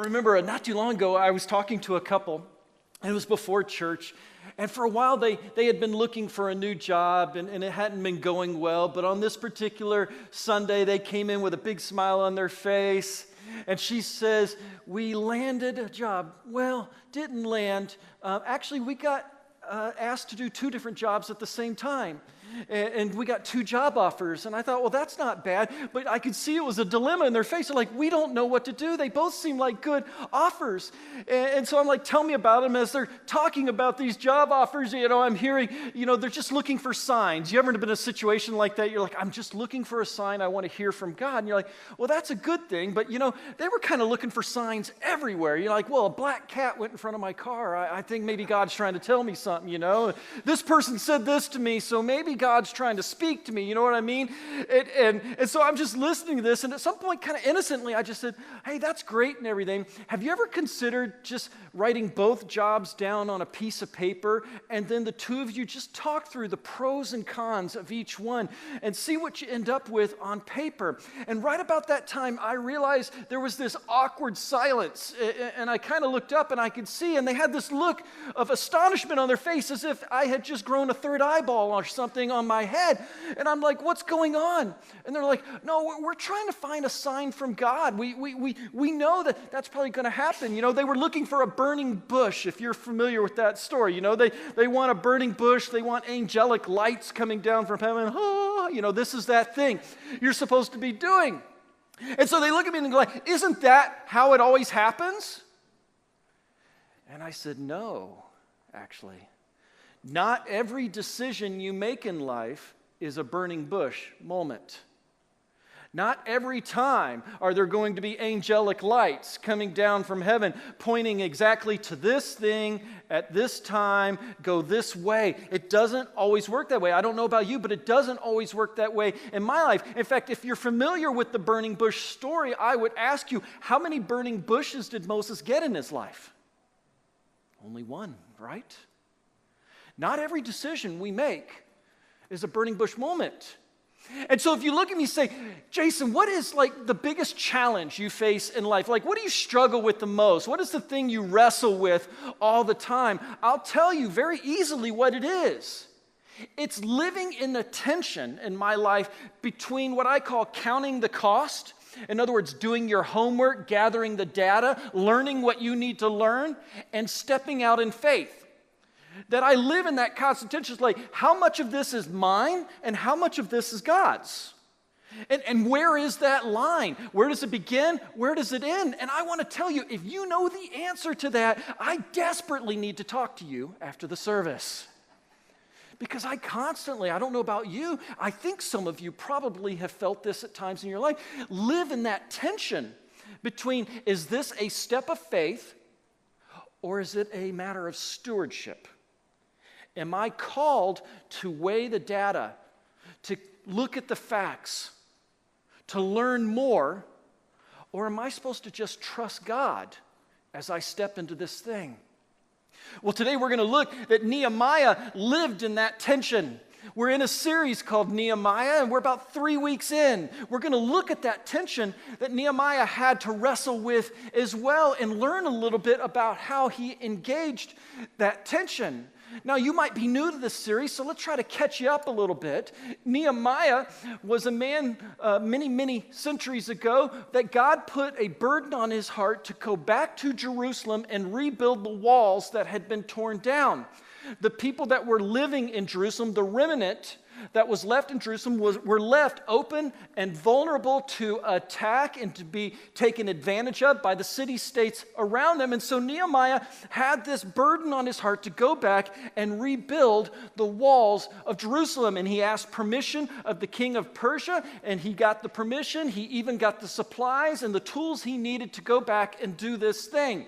remember not too long ago, I was talking to a couple, and it was before church, and for a while they had been looking for a new job, and it hadn't been going well, but on this particular Sunday, they came in with a big smile on their face, and she says, "We landed a job." Well, didn't land. Actually, we got asked to do 2 different jobs at the same time. And we got 2 job offers. And I thought, well, that's not bad. But I could see it was a dilemma in their face. They're like, we don't know what to do. They both seem like good offers. And so I'm like, tell me about them. As they're talking about these job offers, I'm hearing, they're just looking for signs. You ever been in a situation like that? You're like, I'm just looking for a sign. I want to hear from God. And you're like, well, that's a good thing. But, they were kind of looking for signs everywhere. You're like, well, a black cat went in front of my car. I think maybe God's trying to tell me something, This person said this to me, so maybe God's trying to speak to me, you know what I mean? And so I'm just listening to this, and at some point, kind of innocently, I just said, hey, that's great and everything. Have you ever considered just writing both jobs down on a piece of paper, and then the 2 of you just talk through the pros and cons of each one, and see what you end up with on paper? And right about that time, I realized there was this awkward silence, and I kind of looked up, and I could see, and they had this look of astonishment on their face, as if I had just grown a 3rd eyeball or something on my head. And I'm like, what's going on? And they're like, no, we're trying to find a sign from God. We know that that's probably going to happen. They were looking for a burning bush, if you're familiar with that story. They want a burning bush. They want angelic lights coming down from heaven. Oh, this is that thing you're supposed to be doing. And so they look at me and go like, isn't that how it always happens? And I said, no, actually. Not every decision you make in life is a burning bush moment. Not every time are there going to be angelic lights coming down from heaven, pointing exactly to this thing at this time, go this way. It doesn't always work that way. I don't know about you, but it doesn't always work that way in my life. In fact, if you're familiar with the burning bush story, I would ask you, how many burning bushes did Moses get in his life? Only 1, right? Not every decision we make is a burning bush moment. And so if you look at me and say, Jason, what is like the biggest challenge you face in life? Like, what do you struggle with the most? What is the thing you wrestle with all the time? I'll tell you very easily what it is. It's living in the tension in my life between what I call counting the cost. In other words, doing your homework, gathering the data, learning what you need to learn, and stepping out in faith. That I live in that constant tension, like how much of this is mine and how much of this is God's? And where is that line? Where does it begin? Where does it end? And I want to tell you, if you know the answer to that, I desperately need to talk to you after the service. Because I don't know about you, I think some of you probably have felt this at times in your life, live in that tension between, is this a step of faith or is it a matter of stewardship? Am I called to weigh the data, to look at the facts, to learn more, or am I supposed to just trust God as I step into this thing? Well, today we're going to look that Nehemiah lived in that tension. We're in a series called Nehemiah, and we're about 3 weeks in. We're going to look at that tension that Nehemiah had to wrestle with as well and learn a little bit about how he engaged that tension. Now, you might be new to this series, so let's try to catch you up a little bit. Nehemiah was a man many centuries ago that God put a burden on his heart to go back to Jerusalem and rebuild the walls that had been torn down. The people that were living in Jerusalem, the remnant that was left in Jerusalem, were left open and vulnerable to attack and to be taken advantage of by the city-states around them. And so Nehemiah had this burden on his heart to go back and rebuild the walls of Jerusalem. And he asked permission of the king of Persia, and he got the permission. He even got the supplies and the tools he needed to go back and do this thing.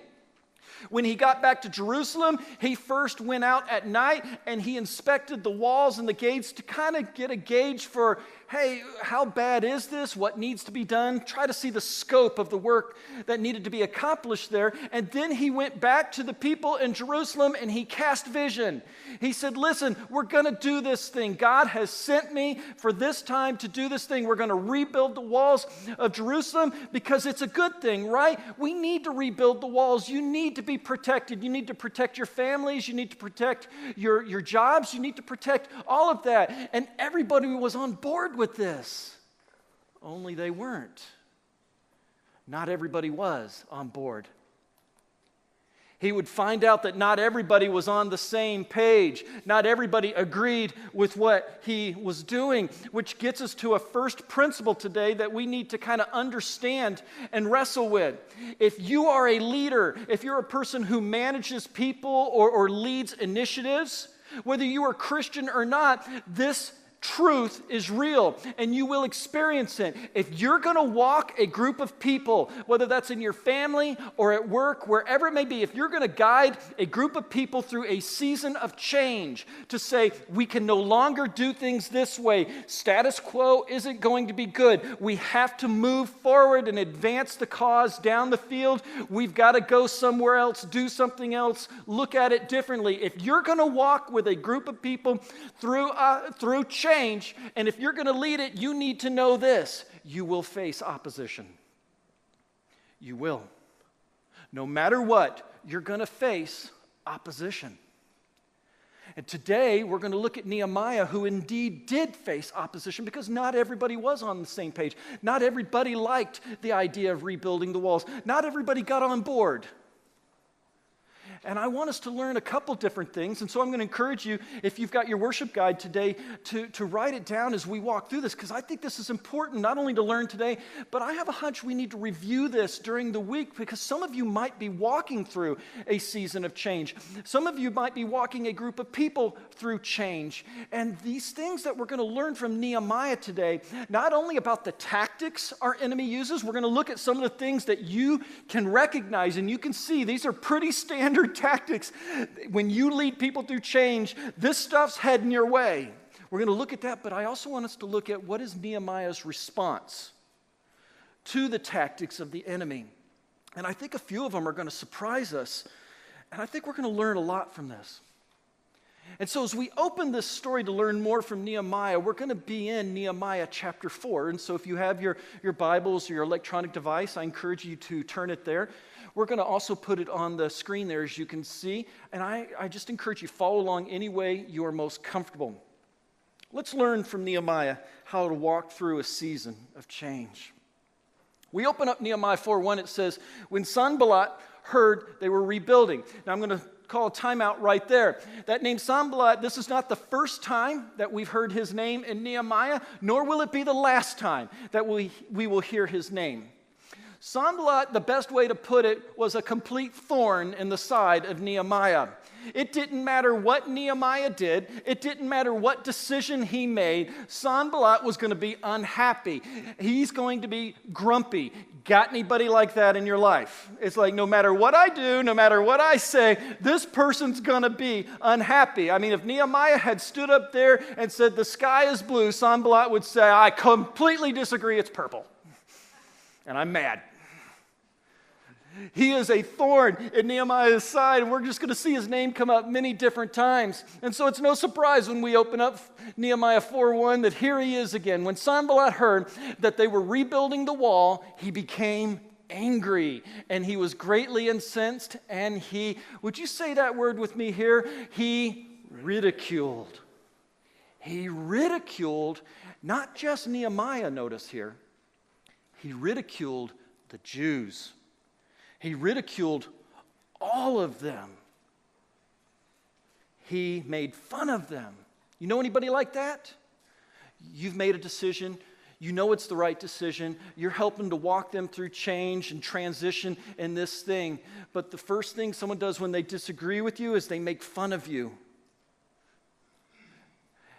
When he got back to Jerusalem, he first went out at night and he inspected the walls and the gates to kind of get a gauge for, hey, how bad is this? What needs to be done? Try to see the scope of the work that needed to be accomplished there. And then he went back to the people in Jerusalem and he cast vision. He said, listen, we're going to do this thing. God has sent me for this time to do this thing. We're going to rebuild the walls of Jerusalem because it's a good thing, right? We need to rebuild the walls. You need to be protected. You need to protect your families. You need to protect your jobs. You need to protect all of that. And everybody was on board with this. Only they weren't. Not everybody was on board. He would find out that not everybody was on the same page. Not everybody agreed with what he was doing, which gets us to a first principle today that we need to kind of understand and wrestle with. If you are a leader, if you're a person who manages people or leads initiatives, whether you are Christian or not, this truth is real and you will experience it. If you're going to walk a group of people, whether that's in your family or at work, wherever it may be, if you're going to guide a group of people through a season of change to say, we can no longer do things this way, status quo isn't going to be good, we have to move forward and advance the cause down the field, we've got to go somewhere else, do something else, look at it differently. If you're going to walk with a group of people through change, and if you're going to lead it, you need to know this: you will face opposition. You will. No matter what, you're going to face opposition. And today, we're going to look at Nehemiah, who indeed did face opposition because not everybody was on the same page. Not everybody liked the idea of rebuilding the walls. Not everybody got on board. And I want us to learn a couple different things. And so I'm going to encourage you, if you've got your worship guide today, to write it down as we walk through this, because I think this is important not only to learn today, but I have a hunch we need to review this during the week, because some of you might be walking through a season of change. Some of you might be walking a group of people through change. And these things that we're going to learn from Nehemiah today, not only about the tactics our enemy uses, we're going to look at some of the things that you can recognize and you can see these are pretty standard tactics. When you lead people through change, this stuff's heading your way. We're going to look at that, but I also want us to look at what is Nehemiah's response to the tactics of the enemy. And I think a few of them are going to surprise us, and I think we're going to learn a lot from this. And so as we open this story to learn more from Nehemiah, we're going to be in Nehemiah chapter 4. And so if you have your Bibles or your electronic device, I encourage you to turn it there. We're going to also put it on the screen there, as you can see. And I just encourage you, follow along any way you are most comfortable. Let's learn from Nehemiah how to walk through a season of change. We open up Nehemiah 4:1. It says, when Sanballat heard they were rebuilding. Now I'm going to call a timeout right there. That name Sanballat, this is not the first time that we've heard his name in Nehemiah, nor will it be the last time that we will hear his name. Sanballat, the best way to put it, was a complete thorn in the side of Nehemiah. It didn't matter what Nehemiah did. It didn't matter what decision he made. Sanballat was going to be unhappy. He's going to be grumpy. Got anybody like that in your life? It's like no matter what I do, no matter what I say, this person's going to be unhappy. I mean, if Nehemiah had stood up there and said the sky is blue, Sanballat would say, I completely disagree, it's purple. And I'm mad. He is a thorn in Nehemiah's side, and we're just going to see his name come up many different times. And so it's no surprise when we open up Nehemiah 4:1 that here he is again. When Sanballat heard that they were rebuilding the wall, he became angry, and he was greatly incensed, and he, would you say that word with me here? He ridiculed. He ridiculed not just Nehemiah, notice here. He ridiculed the Jews. He ridiculed all of them. He made fun of them. You know anybody like that? You've made a decision. You know it's the right decision. You're helping to walk them through change and transition in this thing. But the first thing someone does when they disagree with you is they make fun of you.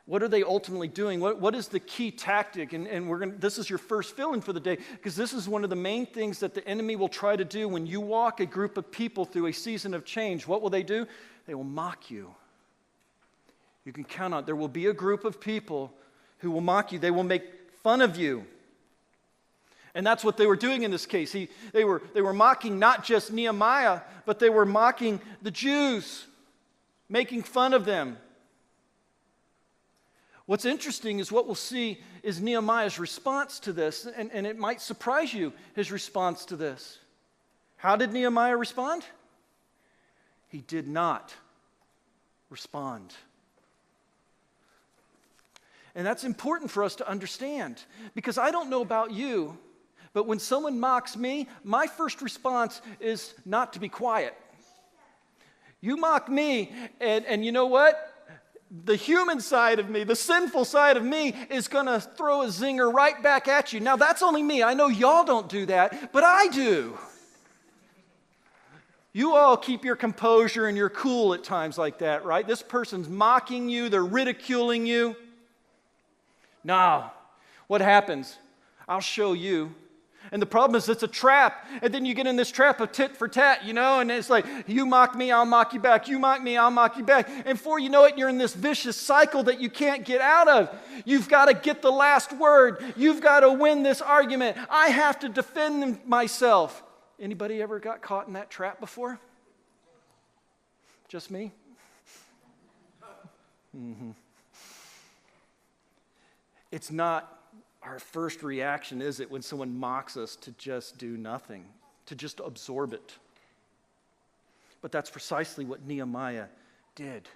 What are they ultimately doing? What is the key tactic? And this is your first fill-in for the day, because this is one of the main things that the enemy will try to do when you walk a group of people through a season of change. What will they do? They will mock you. You can count on it. There will be a group of people who will mock you. They will make fun of you. And that's what they were doing in this case. They were mocking not just Nehemiah, but they were mocking the Jews, making fun of them. What's interesting is what we'll see is Nehemiah's response to this, and it might surprise you, his response to this. How did Nehemiah respond? He did not respond. And that's important for us to understand, because I don't know about you, but when someone mocks me, my first response is not to be quiet. You mock me, and you know what? The human side of me, the sinful side of me, is going to throw a zinger right back at you. Now, that's only me. I know y'all don't do that, but I do. You all keep your composure and you're cool at times like that, right? This person's mocking you. They're ridiculing you. No. What happens? I'll show you. And the problem is it's a trap. And then you get in this trap of tit for tat, and it's like, you mock me, I'll mock you back. You mock me, I'll mock you back. And before you know it, you're in this vicious cycle that you can't get out of. You've got to get the last word. You've got to win this argument. I have to defend myself. Anybody ever got caught in that trap before? Just me? Mm-hmm. It's not our first reaction, is it, when someone mocks us, to just do nothing, to just absorb it. But that's precisely what Nehemiah did.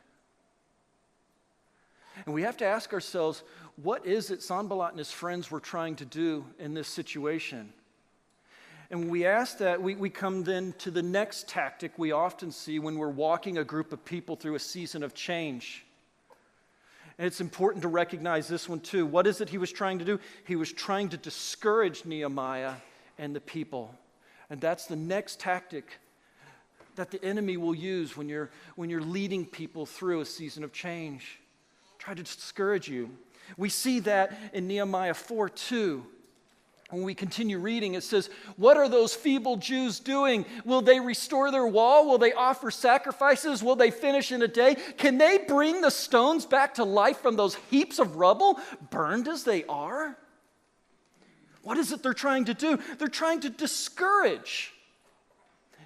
And we have to ask ourselves, what is it Sanballat and his friends were trying to do in this situation? And when we ask that, we come then to the next tactic we often see when we're walking a group of people through a season of change. And it's important to recognize this one too. What is it he was trying to do? He was trying to discourage Nehemiah and the people. And that's the next tactic that the enemy will use when you're leading people through a season of change. Try to discourage you. We see that in Nehemiah 4:2. When we continue reading, it says, what are those feeble Jews doing? Will they restore their wall? Will they offer sacrifices? Will they finish in a day? Can they bring the stones back to life from those heaps of rubble, burned as they are? What is it they're trying to do? They're trying to discourage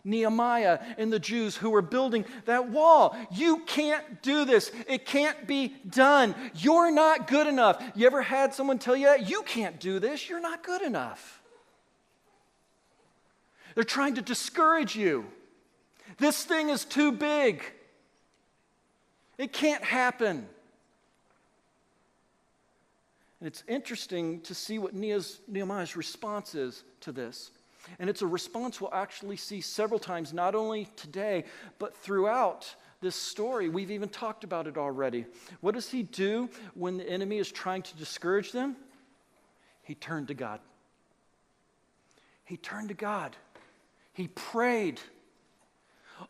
Nehemiah and the Jews who were building that wall. You can't do this. It can't be done. You're not good enough. You ever had someone tell you that? You can't do this. You're not good enough. They're trying to discourage you. This thing is too big. It can't happen. And it's interesting to see what Nehemiah's response is to this. And it's a response we'll actually see several times, not only today, but throughout this story. We've even talked about it already. What does he do when the enemy is trying to discourage them? He turned to God. He turned to God. He prayed.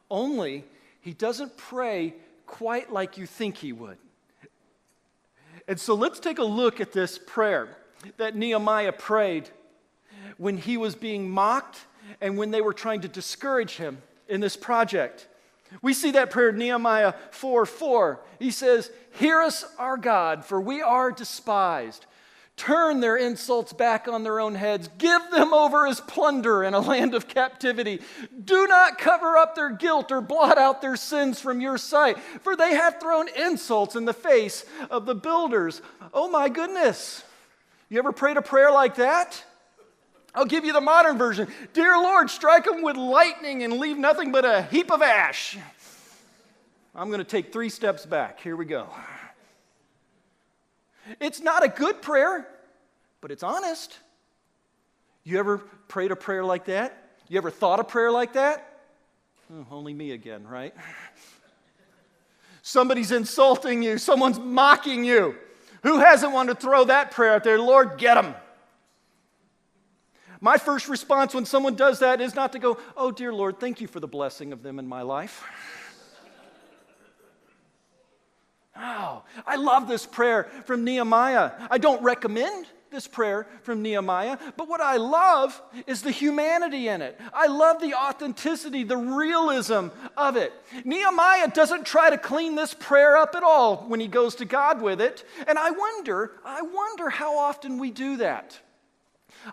Only he doesn't pray quite like you think he would. And so let's take a look at this prayer that Nehemiah prayed when he was being mocked and when they were trying to discourage him in this project. We see that prayer in Nehemiah 4:4. He says, hear us, our God, for we are despised. Turn their insults back on their own heads. Give them over as plunder in a land of captivity. Do not cover up their guilt or blot out their sins from your sight, for they have thrown insults in the face of the builders. Oh my goodness. You ever prayed a prayer like that? I'll give you the modern version. Dear Lord, strike them with lightning and leave nothing but a heap of ash. I'm going to take 3 steps back. Here we go. It's not a good prayer, but it's honest. You ever prayed a prayer like that? You ever thought a prayer like that? Oh, only me again, right? Somebody's insulting you. Someone's mocking you. Who hasn't wanted to throw that prayer out there? Lord, get them. My first response when someone does that is not to go, oh, dear Lord, thank you for the blessing of them in my life. Oh, I love this prayer from Nehemiah. I don't recommend this prayer from Nehemiah, but what I love is the humanity in it. I love the authenticity, the realism of it. Nehemiah doesn't try to clean this prayer up at all when he goes to God with it, and I wonder how often we do that.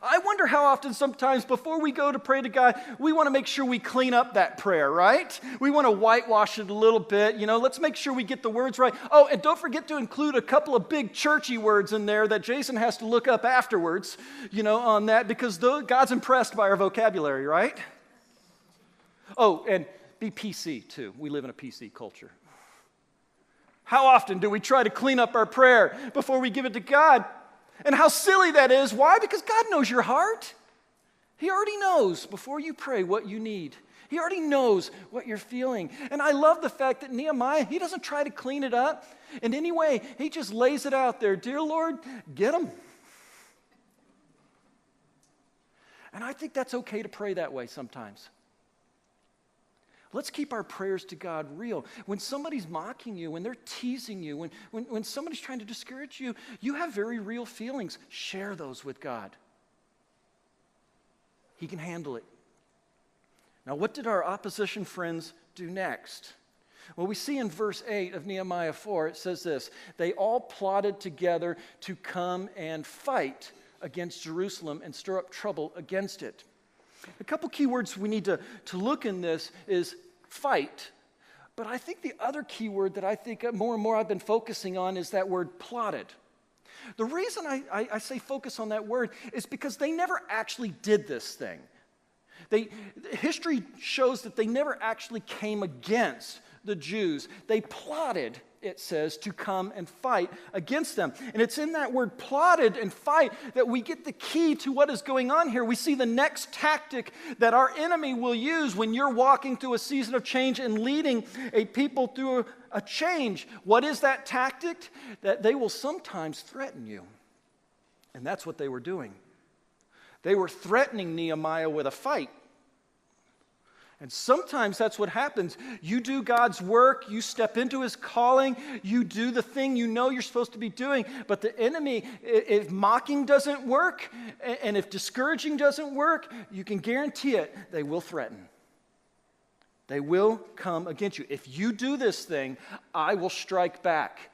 I wonder how often sometimes before we go to pray to God, we want to make sure we clean up that prayer, right? We want to whitewash it a little bit. Let's make sure we get the words right. Oh, and don't forget to include a couple of big churchy words in there that Jason has to look up afterwards, on that, because God's impressed by our vocabulary, right? Oh, and be PC too. We live in a PC culture. How often do we try to clean up our prayer before we give it to God? And how silly that is. Why? Because God knows your heart. He already knows before you pray what you need. He already knows what you're feeling. And I love the fact that Nehemiah, he doesn't try to clean it up in any way. He just lays it out there. Dear Lord, get them. And I think that's okay to pray that way sometimes. Let's keep our prayers to God real. When somebody's mocking you, when they're teasing you, when somebody's trying to discourage you, you have very real feelings. Share those with God. He can handle it. Now, what did our opposition friends do next? Well, we see in verse 8 of Nehemiah 4, it says this: they all plotted together to come and fight against Jerusalem and stir up trouble against it. A couple key words we need to look in this is fight, but I think the other key word that I think more and more I've been focusing on is that word plotted. The reason I say focus on that word is because they never actually did this thing. History shows that they never actually came against the Jews. They plotted, it says, to come and fight against them. And it's in that word plotted and fight that we get the key to what is going on here. We see the next tactic that our enemy will use when you're walking through a season of change and leading a people through a change. What is that tactic? That they will sometimes threaten you. And that's what they were doing. They were threatening Nehemiah with a fight. And sometimes that's what happens. You do God's work, you step into his calling, you do the thing you know you're supposed to be doing, but the enemy, if mocking doesn't work, and if discouraging doesn't work, you can guarantee it, they will threaten. They will come against you. If you do this thing, I will strike back.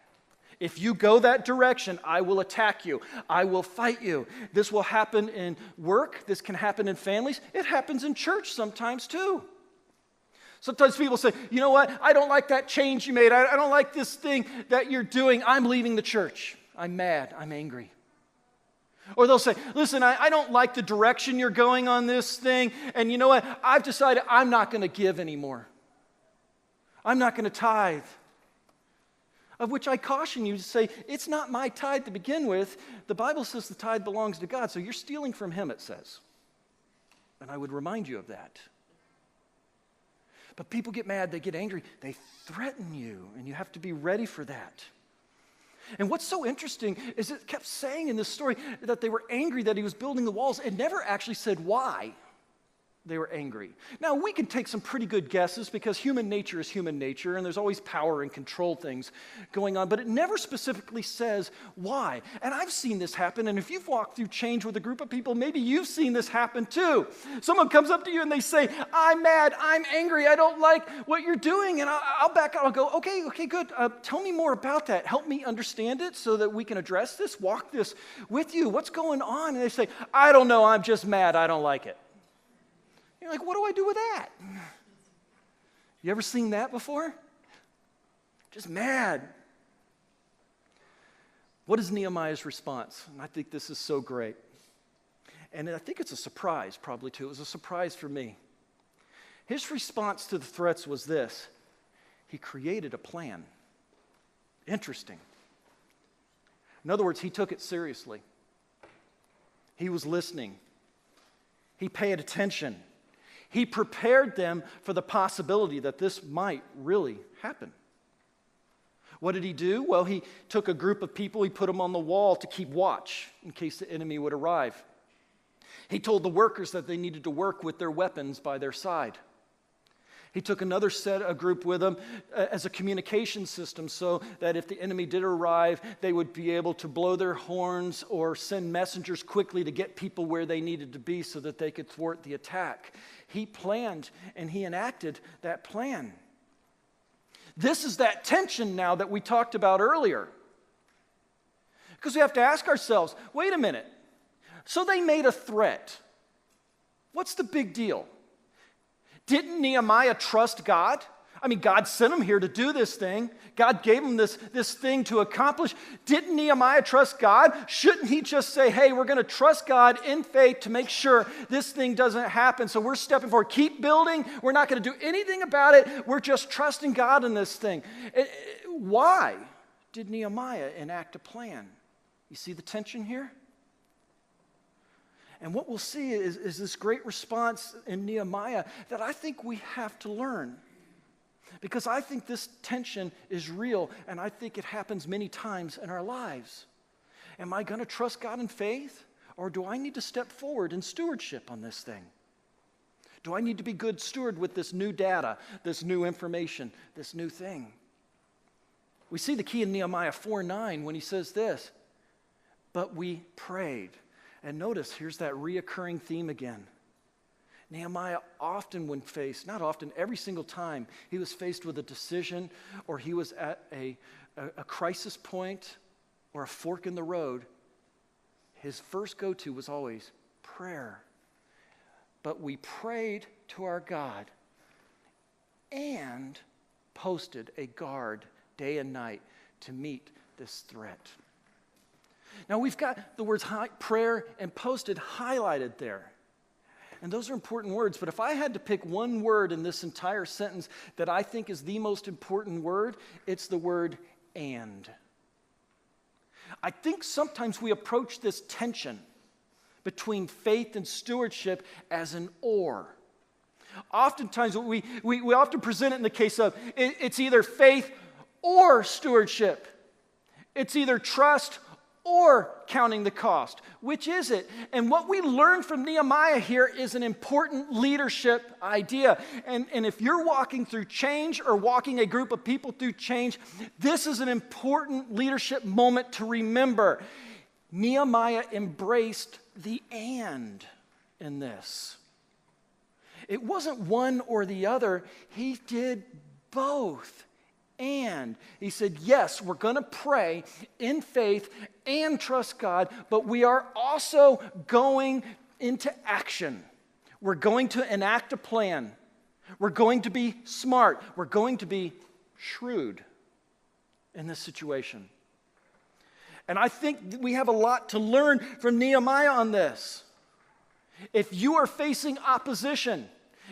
If you go that direction, I will attack you. I will fight you. This will happen in work. This can happen in families. It happens in church sometimes too. Sometimes people say, you know what? I don't like that change you made. I don't like this thing that you're doing. I'm leaving the church. I'm mad. I'm angry. Or they'll say, listen, I don't like the direction you're going on this thing. And you know what? I've decided I'm not going to give anymore. I'm not going to tithe. Of which I caution you to say, it's not my tithe to begin with. The Bible says the tithe belongs to God, so you're stealing from him, it says. And I would remind you of that. But people get mad, they get angry, they threaten you, and you have to be ready for that. And what's so interesting is it kept saying in this story that they were angry that he was building the walls. It never actually said why they were angry. Now, we can take some pretty good guesses because human nature is human nature, and there's always power and control things going on, but it never specifically says why. And I've seen this happen, and if you've walked through change with a group of people, maybe you've seen this happen too. Someone comes up to you and they say, I'm mad, I'm angry, I don't like what you're doing, and I'll back out, I'll go, okay, good, tell me more about that. Help me understand it so that we can address this, walk this with you. What's going on? And they say, I don't know, I'm just mad, I don't like it. You're like, what do I do with that? You ever seen that before? Just mad. What is Nehemiah's response? And I think this is so great. And I think it's a surprise, probably too. It was a surprise for me. His response to the threats was this: he created a plan. Interesting. In other words, he took it seriously. He was listening. He paid attention. He prepared them for the possibility that this might really happen. What did he do? Well, he took a group of people, he put them on the wall to keep watch in case the enemy would arrive. He told the workers that they needed to work with their weapons by their side. He took another a group with him as a communication system so that if the enemy did arrive, they would be able to blow their horns or send messengers quickly to get people where they needed to be so that they could thwart the attack. He planned and he enacted that plan. This is that tension now that we talked about earlier. Because we have to ask ourselves, wait a minute. So they made a threat. What's the big deal? Didn't Nehemiah trust God? I mean, God sent him here to do this thing. God gave him this thing to accomplish. Didn't Nehemiah trust God? Shouldn't he just say, hey, we're going to trust God in faith to make sure this thing doesn't happen? So we're stepping forward. Keep building. We're not going to do anything about it. We're just trusting God in this thing. Why did Nehemiah enact a plan? You see the tension here? And what we'll see is this great response in Nehemiah that I think we have to learn. Because I think this tension is real, and I think it happens many times in our lives. Am I going to trust God in faith, or do I need to step forward in stewardship on this thing? Do I need to be good steward with this new data, this new information, this new thing? We see the key in Nehemiah 4:9 when he says this, but we prayed. And notice, here's that reoccurring theme again. Nehemiah often when faced, not often, every single time he was faced with a decision or he was at a crisis point or a fork in the road, his first go-to was always prayer. But we prayed to our God and posted a guard day and night to meet this threat. Now, we've got the words prayer and posted highlighted there. And those are important words, but if I had to pick one word in this entire sentence that I think is the most important word, it's the word and. I think sometimes we approach this tension between faith and stewardship as an or. Oftentimes, we often present it in the case of it's either faith or stewardship. It's either trust or counting the cost. Which is it? And what we learn from Nehemiah here is an important leadership idea. And if you're walking through change or walking a group of people through change, this is an important leadership moment to remember. Nehemiah embraced the and in this. It wasn't one or the other. He did both. And he said, yes, we're going to pray in faith and trust God, but we are also going into action. We're going to enact a plan. We're going to be smart. We're going to be shrewd in this situation. And I think we have a lot to learn from Nehemiah on this. If you are facing opposition,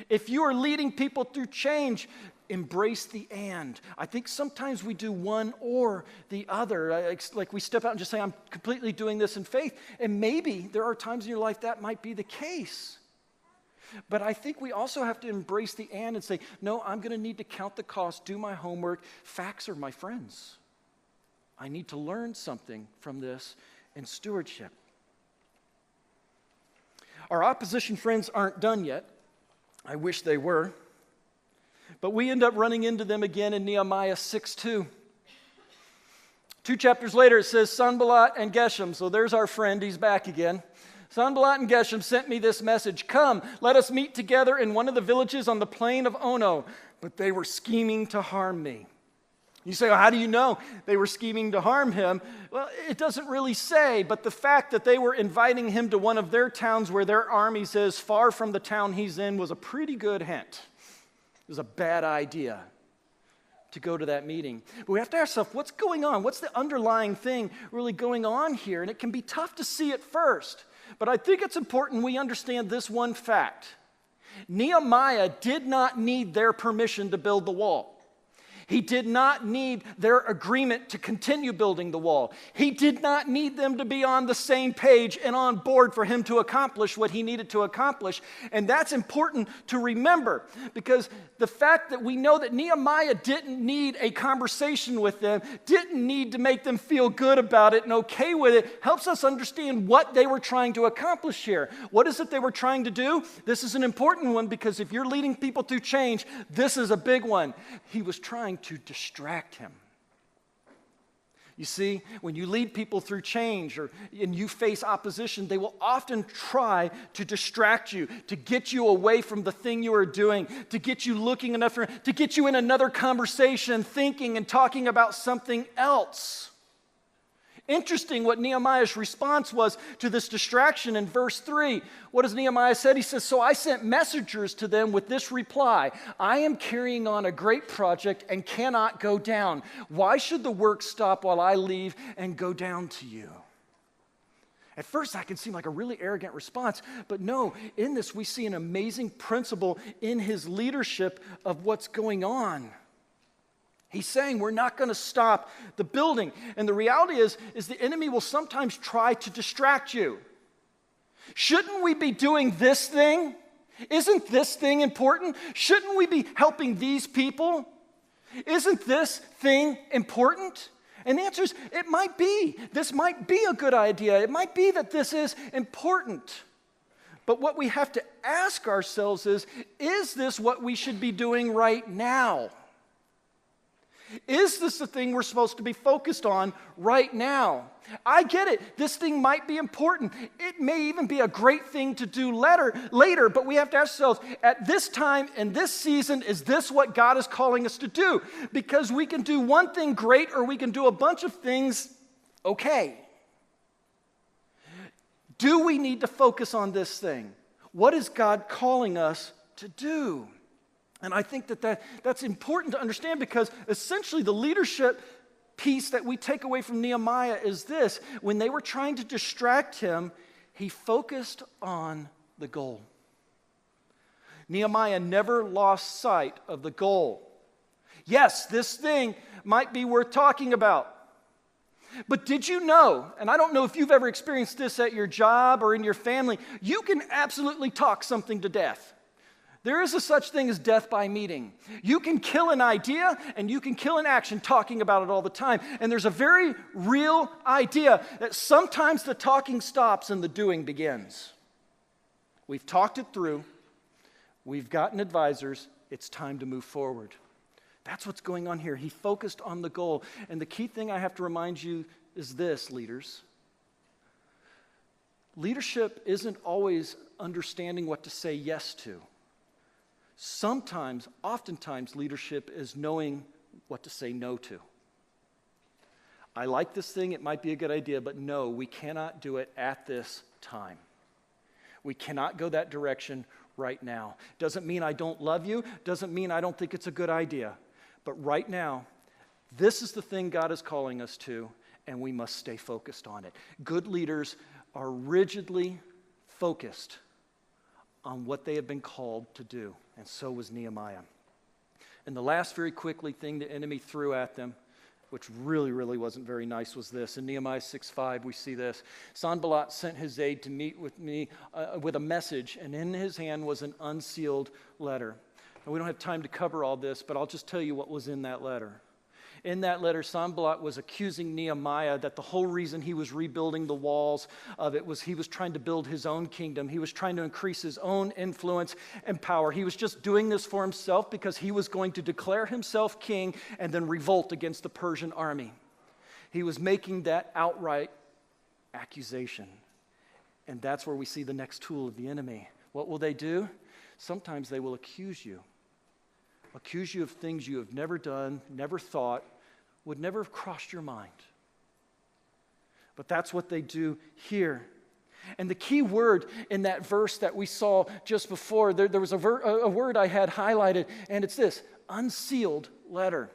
if you are leading people through change, embrace the and. I think sometimes we do one or the other. Like we step out and just say, I'm completely doing this in faith. And maybe there are times in your life that might be the case. But I think we also have to embrace the and say, no, I'm going to need to count the cost, do my homework. Facts are my friends. I need to learn something from this in stewardship. Our opposition friends aren't done yet. I wish they were. But we end up running into them again in Nehemiah 6:2. 2 chapters later, it says, Sanballat and Geshem. So there's our friend. He's back again. Sanballat and Geshem sent me this message. Come, let us meet together in one of the villages on the plain of Ono. But they were scheming to harm me. You say, well, how do you know they were scheming to harm him? Well, it doesn't really say, but the fact that they were inviting him to one of their towns where their army is far from the town he's in was a pretty good hint. It was a bad idea to go to that meeting. But we have to ask ourselves, what's going on? What's the underlying thing really going on here? And it can be tough to see at first, but I think it's important we understand this one fact. Nehemiah did not need their permission to build the wall. He did not need their agreement to continue building the wall. He did not need them to be on the same page and on board for him to accomplish what he needed to accomplish. And that's important to remember, because the fact that we know that Nehemiah didn't need a conversation with them, didn't need to make them feel good about it and okay with it, helps us understand what they were trying to accomplish here. What is it they were trying to do? This is an important one, because if you're leading people through change, this is a big one. He was trying to distract him. You see, when you lead people through change and you face opposition, they will often try to distract you, to get you away from the thing you are doing, to get you looking enough, to get you in another conversation, thinking and talking about something else. Interesting what Nehemiah's response was to this distraction in verse 3. What does Nehemiah say? He says, "So I sent messengers to them with this reply: I am carrying on a great project and cannot go down. Why should the work stop while I leave and go down to you?" At first, that can seem like a really arrogant response, but no, in this we see an amazing principle in his leadership of what's going on. He's saying we're not going to stop the building. And the reality is the enemy will sometimes try to distract you. Shouldn't we be doing this thing? Isn't this thing important? Shouldn't we be helping these people? Isn't this thing important? And the answer is, it might be. This might be a good idea. It might be that this is important. But what we have to ask ourselves is this what we should be doing right now? Is this the thing we're supposed to be focused on right now? I get it. This thing might be important. It may even be a great thing to do later, but we have to ask ourselves, at this time, in this season, is this what God is calling us to do? Because we can do one thing great, or we can do a bunch of things okay. Do we need to focus on this thing? What is God calling us to do? And I think that's important to understand, because essentially the leadership piece that we take away from Nehemiah is this: when they were trying to distract him, he focused on the goal. Nehemiah never lost sight of the goal. Yes, this thing might be worth talking about. But did you know, and I don't know if you've ever experienced this at your job or in your family, you can absolutely talk something to death. There is a such thing as death by meeting. You can kill an idea and you can kill an action talking about it all the time. And there's a very real idea that sometimes the talking stops and the doing begins. We've talked it through. We've gotten advisors. It's time to move forward. That's what's going on here. He focused on the goal. And the key thing I have to remind you is this, leaders. Leadership isn't always understanding what to say yes to. Sometimes, oftentimes, leadership is knowing what to say no to. I like this thing, it might be a good idea, but no, we cannot do it at this time. We cannot go that direction right now. Doesn't mean I don't love you, doesn't mean I don't think it's a good idea. But right now, this is the thing God is calling us to, and we must stay focused on it. Good leaders are rigidly focused on what they have been called to do. And so was Nehemiah. And the last very quickly thing the enemy threw at them, which really wasn't very nice, was this. In Nehemiah 6:5, we see this. Sanballat sent his aide to meet with me with a message, and in his hand was an unsealed letter. And we don't have time to cover all this, but I'll just tell you what was in that letter. In that letter, Sanballat was accusing Nehemiah that the whole reason he was rebuilding the walls of it was he was trying to build his own kingdom. He was trying to increase his own influence and power. He was just doing this for himself because he was going to declare himself king and then revolt against the Persian army. He was making that outright accusation. And that's where we see the next tool of the enemy. What will they do? Sometimes they will accuse you of things you have never done, never thought, would never have crossed your mind. But that's what they do here. And the key word in that verse that we saw just before, there was a word I had highlighted, and it's this: unsealed letter.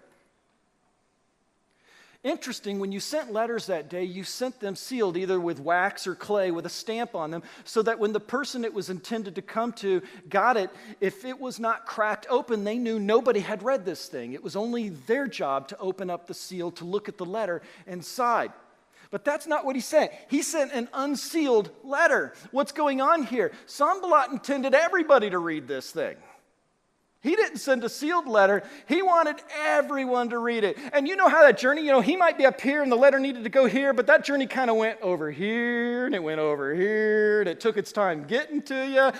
Interesting, when you sent letters that day, you sent them sealed either with wax or clay with a stamp on them, so that when the person it was intended to come to got it, if it was not cracked open, they knew nobody had read this thing. It was only their job to open up the seal, to look at the letter inside. But that's not what he sent. He sent an unsealed letter. What's going on here? Sanballat intended everybody to read this thing. He didn't send a sealed letter. He wanted everyone to read it. And you know how that journey, he might be up here and the letter needed to go here, but that journey kind of went over here and it went over here and it took its time getting to you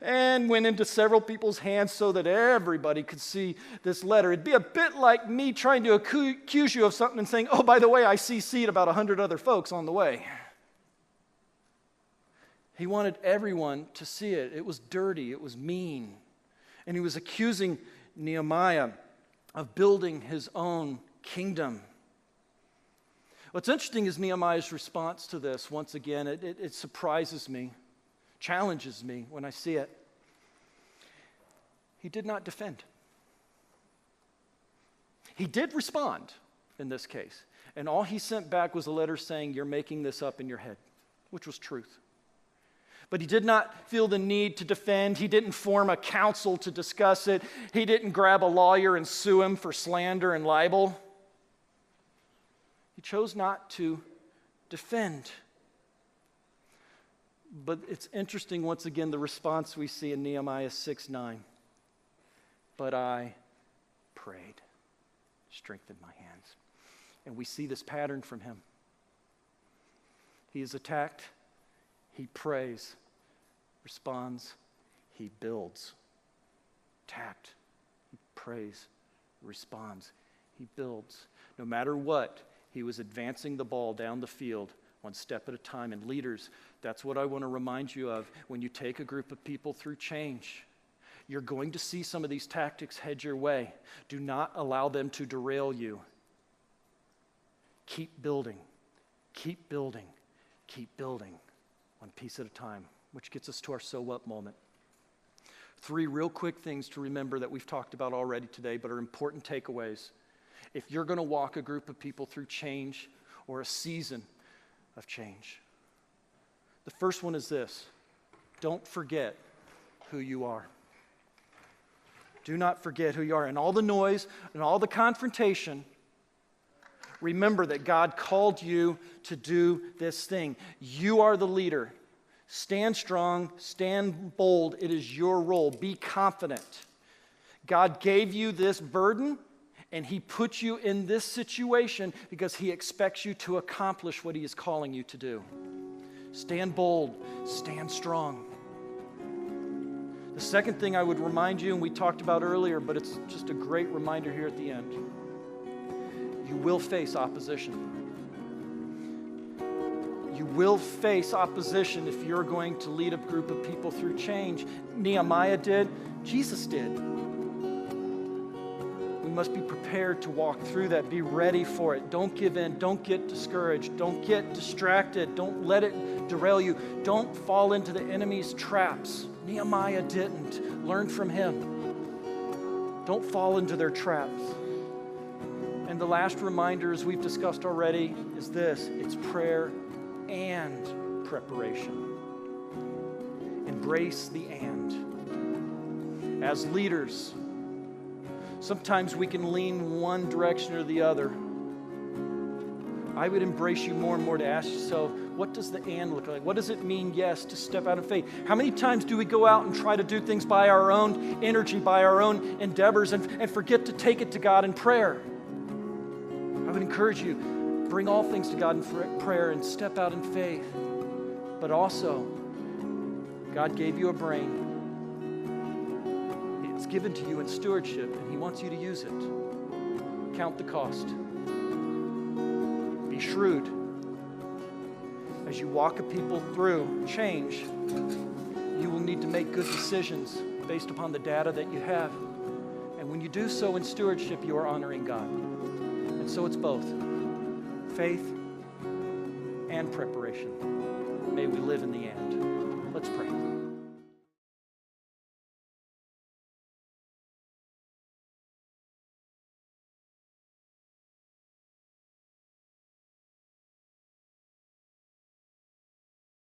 and went into several people's hands so that everybody could see this letter. It'd be a bit like me trying to accuse you of something and saying, oh, by the way, I CC'd about 100 other folks on the way. He wanted everyone to see it. It was dirty. It was mean. And he was accusing Nehemiah of building his own kingdom. What's interesting is Nehemiah's response to this. Once again, it surprises me, challenges me when I see it. He did not defend. He did respond in this case. And all he sent back was a letter saying, you're making this up in your head, which was truth. But he did not feel the need to defend. He didn't form a council to discuss it. He didn't grab a lawyer and sue him for slander and libel. He chose not to defend. But it's interesting, once again, the response we see in Nehemiah 6:9. But I prayed, strengthened my hands. And we see this pattern from him. He is attacked. He prays, responds, he builds. Attacked, he prays, responds, he builds. No matter what, he was advancing the ball down the field one step at a time. And leaders, that's what I want to remind you of when you take a group of people through change. You're going to see some of these tactics head your way. Do not allow them to derail you. Keep building, keep building, keep building. One piece at a time, which gets us to our so what moment. 3 real quick things to remember that we've talked about already today, but are important takeaways. If you're going to walk a group of people through change or a season of change, the first one is this: don't forget who you are. Do not forget who you are. In all the noise and all the confrontation, remember that God called you to do this thing. You are the leader. Stand strong, stand bold. It is your role. Be confident. God gave you this burden, and he put you in this situation because he expects you to accomplish what he is calling you to do. Stand bold, stand strong. The second thing I would remind you, and we talked about earlier, but it's just a great reminder here at the end. You will face opposition. You will face opposition if you're going to lead a group of people through change. Nehemiah did. Jesus did. We must be prepared to walk through that. Be ready for it. Don't give in. Don't get discouraged. Don't get distracted. Don't let it derail you. Don't fall into the enemy's traps. Nehemiah didn't. Learn from him. Don't fall into their traps. And the last reminder, as we've discussed already, is this: it's prayer and preparation. Embrace the and. As leaders, sometimes we can lean one direction or the other. I would embrace you more and more to ask yourself, what does the and look like? What does it mean, yes, to step out in faith? How many times do we go out and try to do things by our own energy, by our own endeavors, and forget to take it to God in prayer? I would encourage you, bring all things to God in prayer and step out in faith. But also, God gave you a brain. It's given to you in stewardship, and he wants you to use it. Count the cost. Be shrewd. As you walk a people through change, you will need to make good decisions based upon the data that you have. And when you do so in stewardship, you are honoring God. And so it's both faith and preparation. May we live in the end. Let's pray.